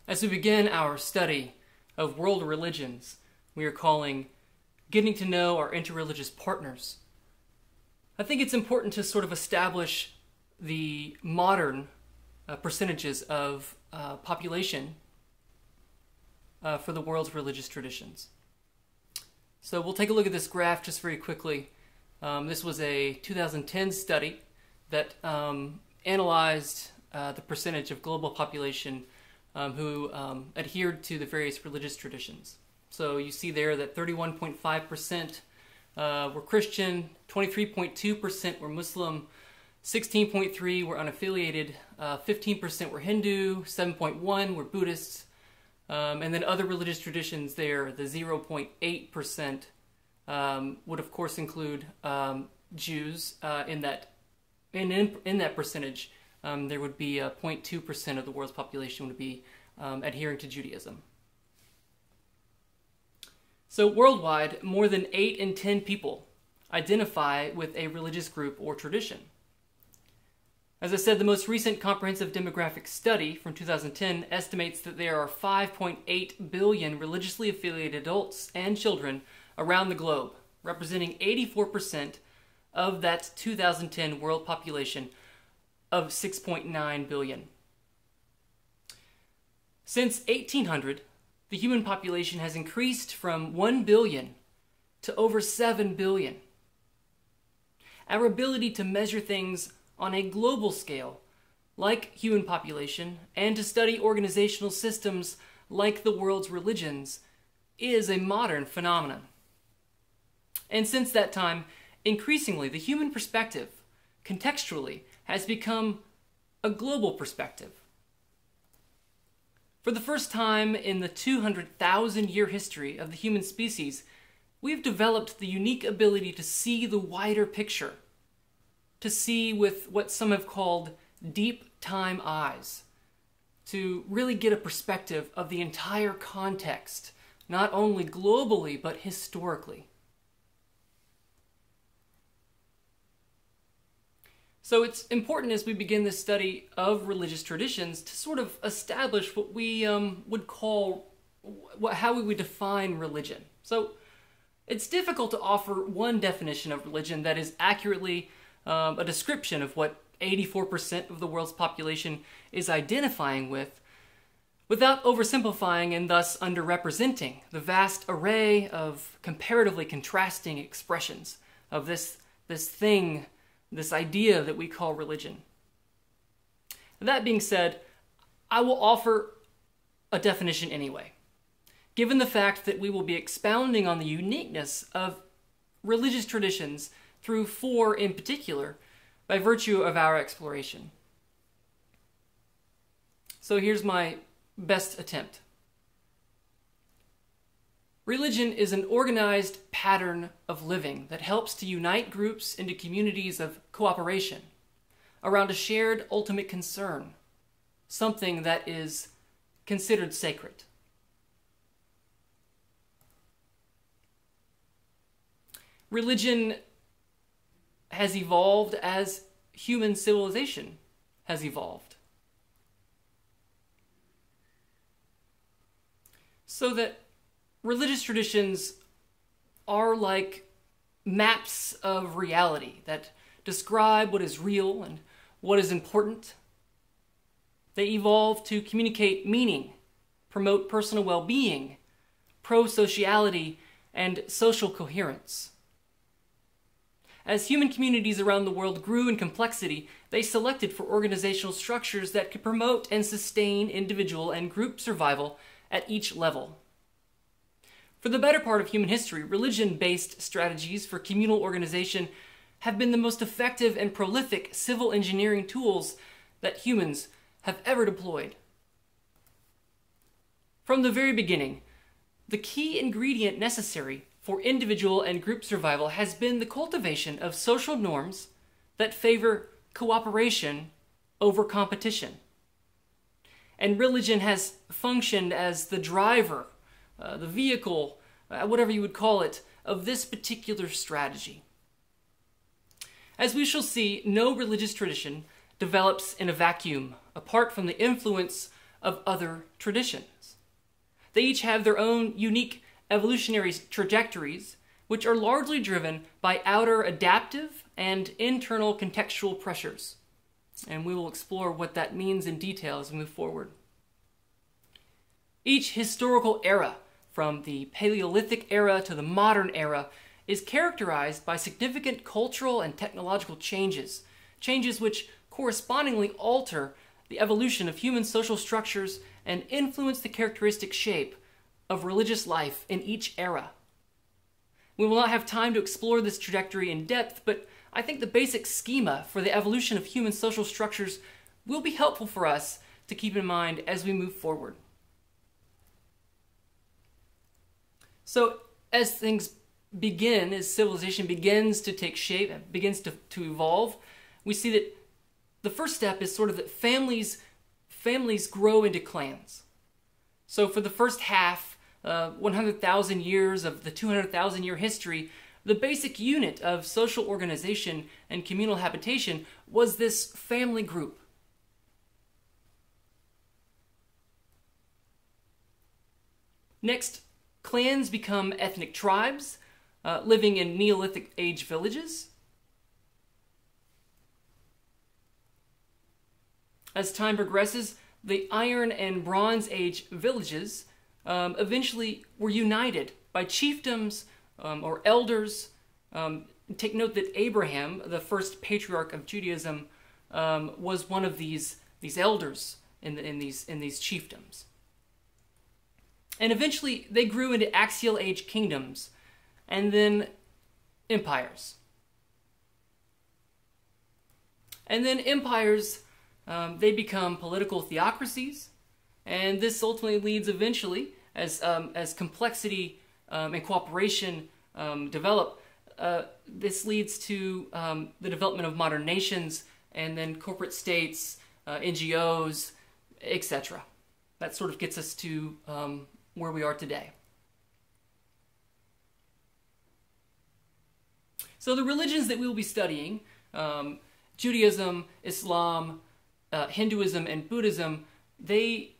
As we begin our study of world religions, we are calling Getting to Know Our Interreligious Partners. I think it's important to sort of establish the modern percentages of population for the world's religious traditions. So we'll take a look at this graph just very quickly. This was a 2010 study that analyzed the percentage of global population who adhered to the various religious traditions. So you see there that 31.5% were Christian, 23.2% were Muslim, 16.3% were unaffiliated, 15% were Hindu, 7.1% were Buddhists, and then other religious traditions there, the 0.8% would of course include Jews in that percentage. There would be 0.2% of the world's population would be adhering to Judaism. So worldwide, more than 8 in 10 people identify with a religious group or tradition. As I said, the most recent comprehensive demographic study from 2010 estimates that there are 5.8 billion religiously affiliated adults and children around the globe, representing 84% of that 2010 world population of 6.9 billion. Since 1800, the human population has increased from 1 billion to over 7 billion. Our ability to measure things on a global scale, like human population, and to study organizational systems like the world's religions, is a modern phenomenon. And since that time, increasingly, the human perspective, contextually, has become a global perspective. For the first time in the 200,000-year history of the human species, we've developed the unique ability to see the wider picture, to see with what some have called deep time eyes, to really get a perspective of the entire context, not only globally, but historically. So it's important as we begin this study of religious traditions to sort of establish what we would call, how we would define religion. So it's difficult to offer one definition of religion that is accurately a description of what 84% of the world's population is identifying with, without oversimplifying and thus underrepresenting the vast array of comparatively contrasting expressions of this thing, this idea that we call religion. That being said, I will offer a definition anyway, given the fact that we will be expounding on the uniqueness of religious traditions through 4 in particular, by virtue of our exploration. So here's my best attempt. Religion is an organized pattern of living that helps to unite groups into communities of cooperation around a shared ultimate concern, something that is considered sacred. Religion has evolved as human civilization has evolved. So that religious traditions are like maps of reality that describe what is real and what is important. They evolve to communicate meaning, promote personal well-being, pro-sociality, and social coherence. As human communities around the world grew in complexity, they selected for organizational structures that could promote and sustain individual and group survival at each level. For the better part of human history, religion-based strategies for communal organization have been the most effective and prolific civil engineering tools that humans have ever deployed. From the very beginning, the key ingredient necessary for individual and group survival has been the cultivation of social norms that favor cooperation over competition. And religion has functioned as the driver, the vehicle, whatever you would call it, of this particular strategy. As we shall see, no religious tradition develops in a vacuum, apart from the influence of other traditions. They each have their own unique evolutionary trajectories, which are largely driven by outer adaptive and internal contextual pressures. And we will explore what that means in detail as we move forward. Each historical era, from the Paleolithic era to the modern era, is characterized by significant cultural and technological changes, changes which correspondingly alter the evolution of human social structures and influence the characteristic shape of religious life in each era. We will not have time to explore this trajectory in depth, but I think the basic schema for the evolution of human social structures will be helpful for us to keep in mind as we move forward. So, as things begin, as civilization begins to take shape, begins to evolve, we see that the first step is sort of that families grow into clans. So for the first half, 100,000 years of the 200,000 year history, the basic unit of social organization and communal habitation was this family group. Next, clans become ethnic tribes, living in Neolithic age villages. As time progresses, the Iron and Bronze Age villages eventually were united by chiefdoms or elders. Take note that Abraham, the first patriarch of Judaism, was one of these elders in these chiefdoms. And eventually they grew into axial age kingdoms and then empires. And then empires, they become political theocracies, and this ultimately leads eventually, as complexity and cooperation develop, this leads to the development of modern nations, and then corporate states, NGOs, etc. That sort of gets us to where we are today. So the religions that we will be studying, Judaism, Islam, Hinduism, and Buddhism, they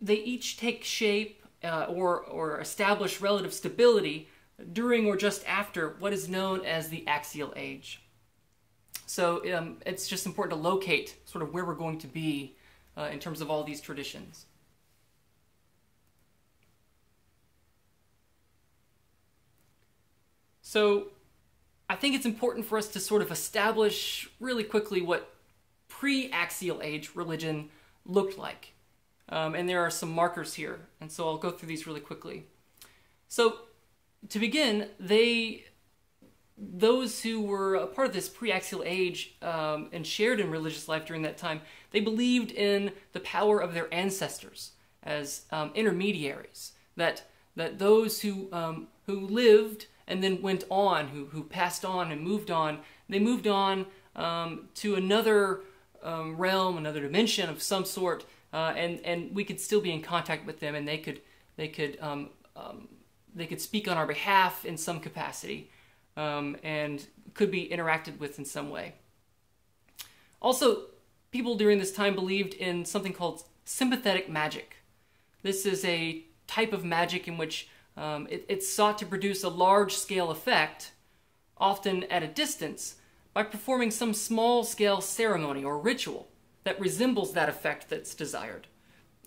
each take shape or establish relative stability during or just after what is known as the axial age. So it's just important to locate sort of where we're going to be in terms of all these traditions. So I think it's important for us to sort of establish really quickly what pre-axial age religion looked like. And there are some markers here, and so I'll go through these really quickly. So to begin, those who were a part of this pre-axial age and shared in religious life during that time, they believed in the power of their ancestors as intermediaries, that those who lived and then went on, who passed on and moved on, they moved on to another realm, another dimension of some sort, and we could still be in contact with them, and they could speak on our behalf in some capacity, and could be interacted with in some way. Also, people during this time believed in something called sympathetic magic. This is a type of magic in which it sought to produce a large-scale effect, often at a distance, by performing some small-scale ceremony or ritual that resembles that effect that's desired.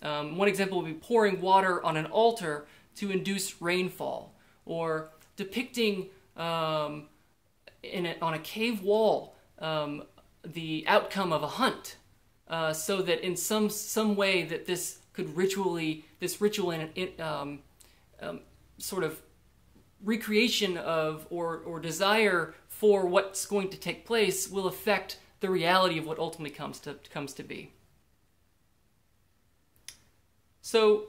One example would be pouring water on an altar to induce rainfall, or depicting on a cave wall the outcome of a hunt, so that in some way that this ritual sort of recreation of or desire for what's going to take place will affect the reality of what ultimately comes to be. So,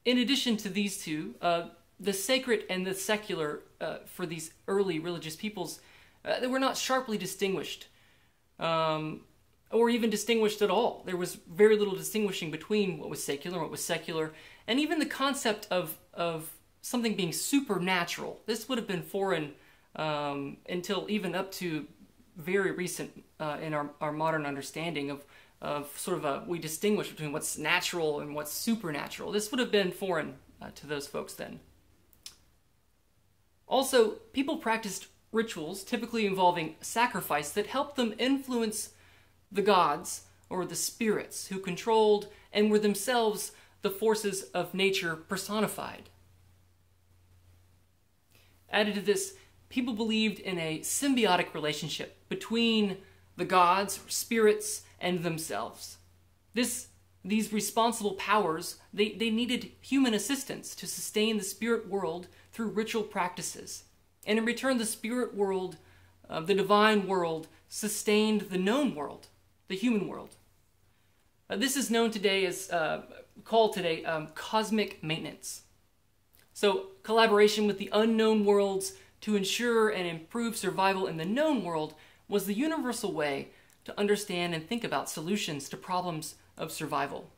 in addition to these two, the sacred and the secular for these early religious peoples, they were not sharply distinguished, or even distinguished at all. There was very little distinguishing between what was secular and what was secular, and even the concept of something being supernatural. This would have been foreign until even up to very recent in our modern understanding of sort of we distinguish between what's natural and what's supernatural. This would have been foreign to those folks then. Also, people practiced rituals, typically involving sacrifice, that helped them influence the gods or the spirits who controlled and were themselves the forces of nature personified. Added to this, people believed in a symbiotic relationship between the gods, or spirits, and themselves. These responsible powers, they needed human assistance to sustain the spirit world through ritual practices. And in return, the spirit world, the divine world, sustained the known world, the human world. This is known today as, called today, cosmic maintenance. So collaboration with the unknown worlds to ensure and improve survival in the known world was the universal way to understand and think about solutions to problems of survival.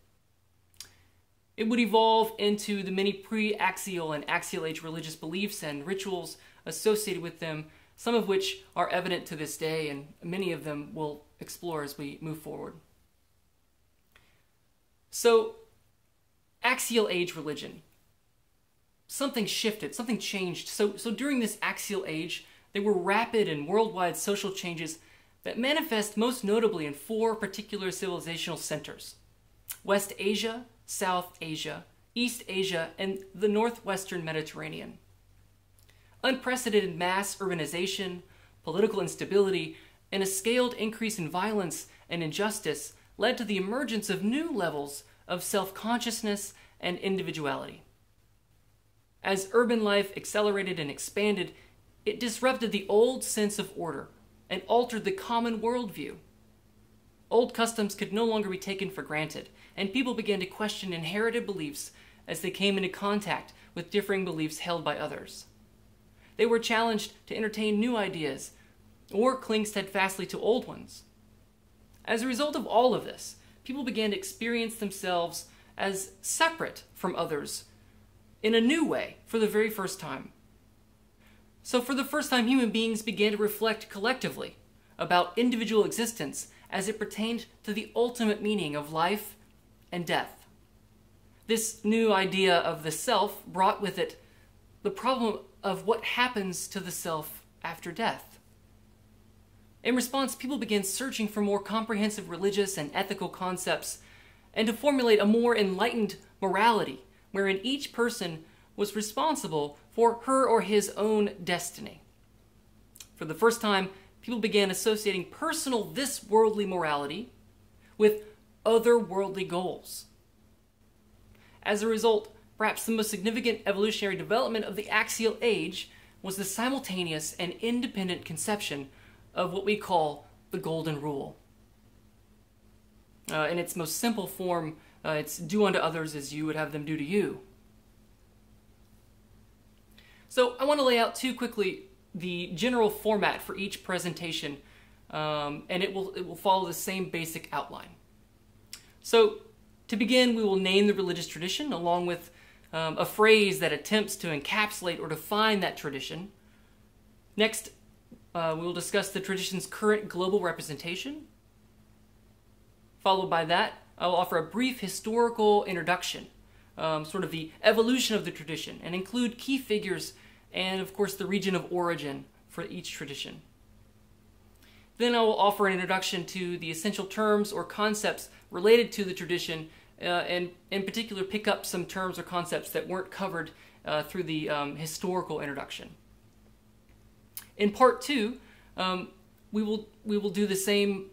It would evolve into the many pre-axial and axial age religious beliefs and rituals associated with them, some of which are evident to this day, and many of them we'll explore as we move forward. So, axial age religion. Something shifted, something changed. So during this axial age, there were rapid and worldwide social changes that manifest most notably in 4 particular civilizational centers: West Asia, South Asia, East Asia, and the Northwestern Mediterranean. Unprecedented mass urbanization, political instability, and a scaled increase in violence and injustice led to the emergence of new levels of self-consciousness and individuality. As urban life accelerated and expanded, it disrupted the old sense of order and altered the common worldview. Old customs could no longer be taken for granted, and people began to question inherited beliefs as they came into contact with differing beliefs held by others. They were challenged to entertain new ideas or cling steadfastly to old ones. As a result of all of this, people began to experience themselves as separate from others in a new way for the very first time. So for the first time, human beings began to reflect collectively about individual existence as it pertained to the ultimate meaning of life and death. This new idea of the self brought with it the problem of what happens to the self after death. In response, people began searching for more comprehensive religious and ethical concepts and to formulate a more enlightened morality wherein each person was responsible for her or his own destiny. For the first time, people began associating personal this-worldly morality with other-worldly goals. As a result, perhaps the most significant evolutionary development of the axial age was the simultaneous and independent conception of what we call the Golden Rule. In its most simple form, it's do unto others as you would have them do to you. So I want to lay out too quickly the general format for each presentation, and it will follow the same basic outline. So to begin, we will name the religious tradition along with a phrase that attempts to encapsulate or define that tradition. Next, we will discuss the tradition's current global representation. Followed by that, I will offer a brief historical introduction, sort of the evolution of the tradition, and include key figures and, of course, the region of origin for each tradition. Then I will offer an introduction to the essential terms or concepts related to the tradition, and in particular pick up some terms or concepts that weren't covered through the historical introduction. In part 2, we will do the same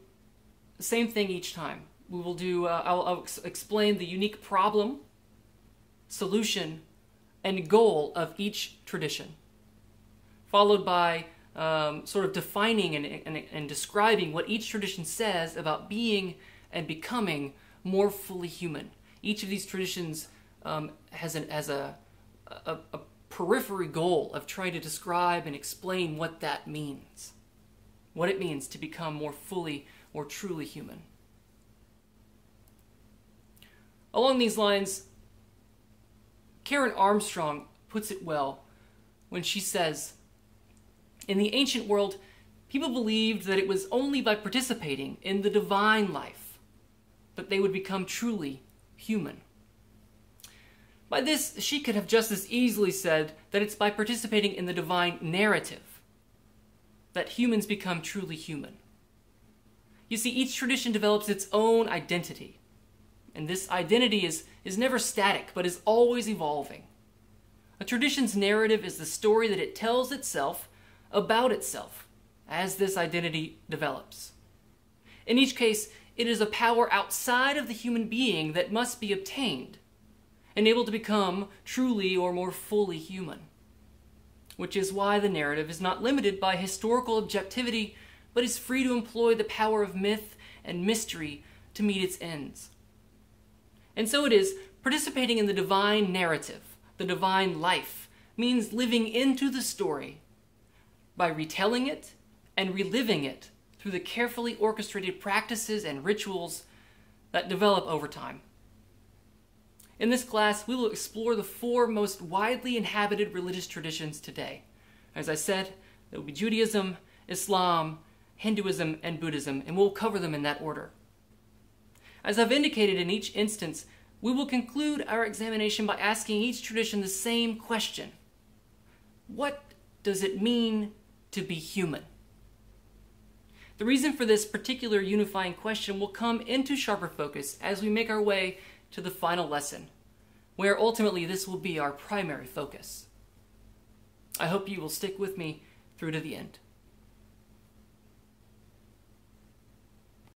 thing each time. We will do. I'll explain the unique problem, solution, and goal of each tradition, followed by sort of defining and describing what each tradition says about being and becoming more fully human. Each of these traditions has a periphery goal of trying to describe and explain what that means, what it means to become more fully or truly human. Along these lines, Karen Armstrong puts it well when she says, "In the ancient world, People believed that it was only by participating in the divine life that they would become truly human. By this, she could have just as easily said that it's by participating in the divine narrative that humans become truly human. You see, each tradition develops its own identity, and this identity is never static, but is always evolving. A tradition's narrative is the story that it tells itself about itself as this identity develops. In each case, it is a power outside of the human being that must be obtained, and able to become truly or more fully human. Which is why the narrative is not limited by historical objectivity, but is free to employ the power of myth and mystery to meet its ends. And so it is, participating in the divine narrative, the divine life, means living into the story by retelling it and reliving it through the carefully orchestrated practices and rituals that develop over time. In this class, we will explore the 4 most widely inhabited religious traditions today. As I said, there will be Judaism, Islam, Hinduism, and Buddhism, and we'll cover them in that order. As I've indicated in each instance, we will conclude our examination by asking each tradition the same question. What does it mean to be human? The reason for this particular unifying question will come into sharper focus as we make our way to the final lesson, where ultimately this will be our primary focus. I hope you will stick with me through to the end.